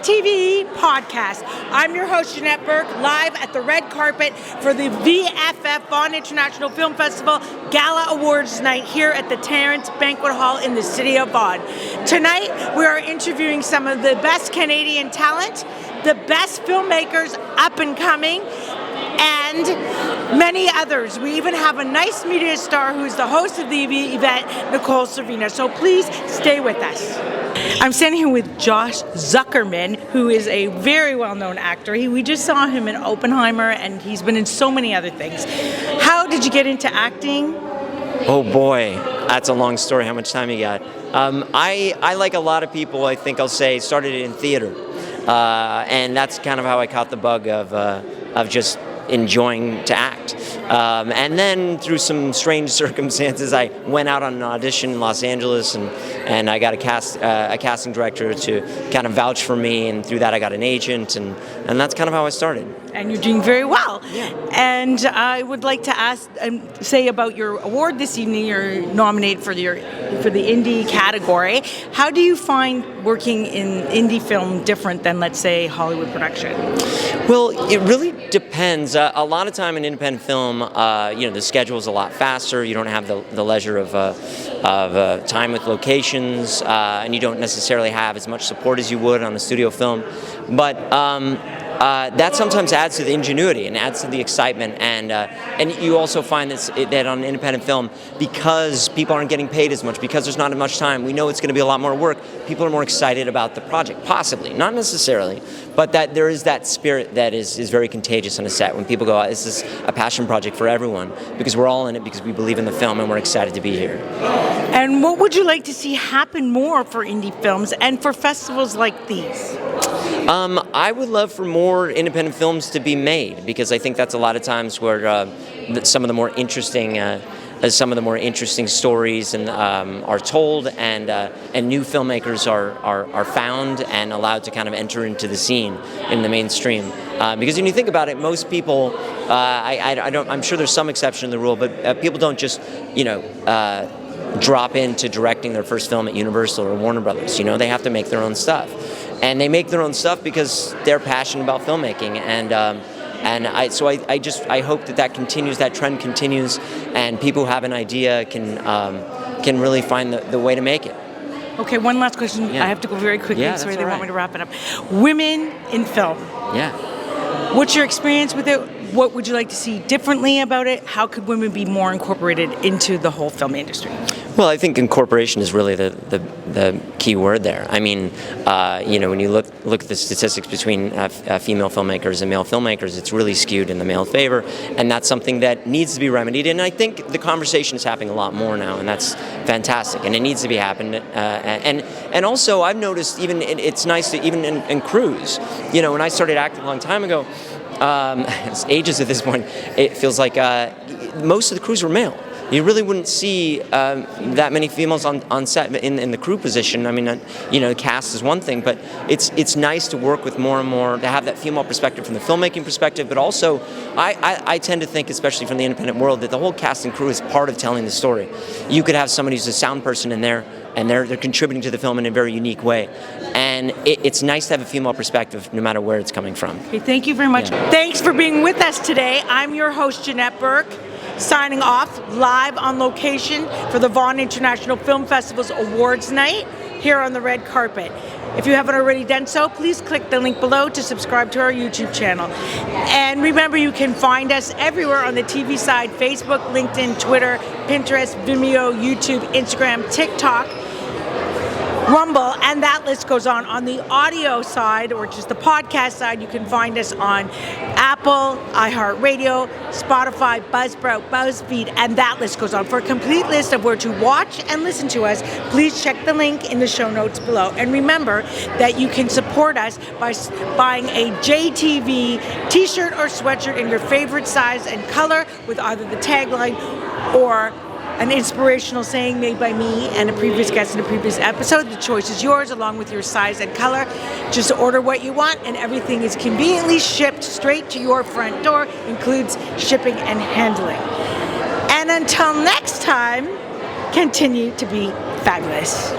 TV podcast. I'm your host, Janette Burke, live at the red carpet for the VFF Vaughan International Film Festival Gala Awards Night here at the Terrence Banquet Hall in the city of Vaughan. Tonight, we are interviewing some of the best Canadian talent, the best filmmakers up and coming, and many others. We even have a nice media star who is the host of the event, Nicole Servina. So please stay with us. I'm standing here with Josh Zuckerman, who is a very well-known actor. We just saw him in Oppenheimer, and he's been in so many other things. How did you get into acting? Oh boy, that's a long story. How much time you got? I like a lot of people, I think I'll say, started in theater. And that's kind of how I caught the bug of just enjoying to act. And then through some strange circumstances, I went out on an audition in Los Angeles, and I got a casting director to kind of vouch for me, and through that I got an agent, and that's kind of how I started. And you're doing very well. Yeah. And I would like to ask, say about your award this evening. You're nominated for the indie category. How do you find working in indie film different than, let's say, Hollywood production? Well, it really depends. A lot of time in independent film, the schedule is a lot faster. You don't have the leisure of time with locations, and you don't necessarily have as much support as you would on a studio film. But that sometimes adds to the ingenuity and adds to the excitement, and you also find that on independent film, because people aren't getting paid as much, because there's not as much time, we know it's going to be a lot more work. People are more excited about the project, possibly, not necessarily, but that there is that spirit that is very contagious on a set when people go, this is a passion project for everyone, because we're all in it because we believe in the film and we're excited to be here. And what would you like to see happen more for indie films and for festivals like these? I would love for more independent films to be made, because I think that's a lot of times where some of the more interesting stories are told, and new filmmakers are found and allowed to kind of enter into the scene in the mainstream. Because when you think about it, most people, I'm sure there's some exception to the rule, but people don't just drop into directing their first film at Universal or Warner Brothers. They have to make their own stuff. And they make their own stuff because they're passionate about filmmaking, and I hope that continues, that trend continues, and people who have an idea can really find the way to make it. Okay, one last question. Yeah. I have to go very quickly. Yeah, Sorry, that's they all want me right. to wrap it up. Women in film. Yeah. What's your experience with it? What would you like to see differently about it? How could women be more incorporated into the whole film industry? Well, I think incorporation is really the key word there. I mean, when you look at the statistics between female filmmakers and male filmmakers, it's really skewed in the male favor, and that's something that needs to be remedied. And I think the conversation is happening a lot more now, and that's fantastic. And it needs to be happening. And also, I've noticed it's nice to even in crews. When I started acting a long time ago, it's ages at this point, it feels like most of the crews were male. You really wouldn't see that many females on set in the crew position. I mean, cast is one thing, but it's nice to work with more and more, to have that female perspective from the filmmaking perspective, but also I tend to think, especially from the independent world, that the whole cast and crew is part of telling the story. You could have somebody who's a sound person in there, and they're contributing to the film in a very unique way. And it's nice to have a female perspective no matter where it's coming from. Okay, thank you very much. Yeah. Thanks for being with us today. I'm your host, Janette Burke, signing off live on location for the Vaughan International Film Festival's Awards Night here on the red carpet. If you haven't already done so, please click the link below to subscribe to our YouTube channel. And remember, you can find us everywhere on the TV side: Facebook, LinkedIn, Twitter, Pinterest, Vimeo, YouTube, Instagram, TikTok, Rumble, and that list goes on. On the audio side, or just the podcast side, you can find us on Apple, iHeartRadio, Spotify, Buzzsprout, BuzzFeed, and that list goes on. For a complete list of where to watch and listen to us, please check the link in the show notes below. And remember that you can support us by buying a JTV t-shirt or sweatshirt in your favorite size and color with either the tagline or an inspirational saying made by me and a previous guest in a previous episode. The choice is yours, along with your size and color. Just order what you want, and everything is conveniently shipped straight to your front door, includes shipping and handling. And until next time, continue to be fabulous.